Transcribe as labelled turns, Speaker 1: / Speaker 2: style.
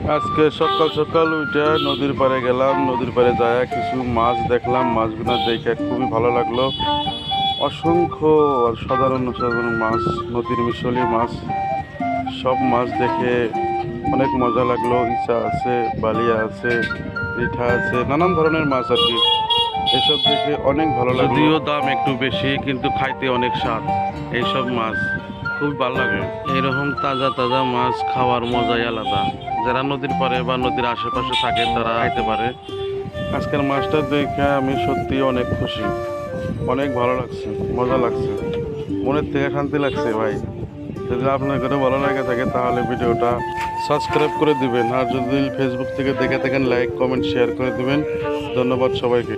Speaker 1: আজকে সকাল সকাল উঠে নদীর পাড়ে গেলাম। নদীর পাড়ে যায় কিছু মাছ দেখলাম। মাছগুলো দেখে খুবই ভালো লাগলো। অসংখ্য সাধারণ সাধারণ মাছ, নদীর মিশালি মাছ। সব মাছ দেখে অনেক মজা লাগলো। ইচা আছে, বালিয়া আছে, রিঠা আছে, নানান ধরনের মাছ আর কি। এসব দেখে অনেক ভালো লাগলো। যদিও দাম একটু বেশি, কিন্তু খাইতে অনেক স্বাদ। এইসব মাছ খুব ভালো লাগে। এরকম তাজা তাজা মাছ খাওয়ার মজাই আলাদা। যারা নদীর পাড়ে বা নদীর আশেপাশে থাকে তারা খাইতে পারে। আজকের মাছটা দেখে আমি সত্যি অনেক খুশি। অনেক ভালো লাগছে, মজা লাগছে, মনের থেকে শান্তি লাগছে ভাই। যদি আপনাদের ভালো লাগে থাকে তাহলে ভিডিওটা সাবস্ক্রাইব করে দিবেন। আর যদি ফেসবুক থেকে দেখে থাকেন লাইক কমেন্ট শেয়ার করে দিবেন। ধন্যবাদ সবাইকে।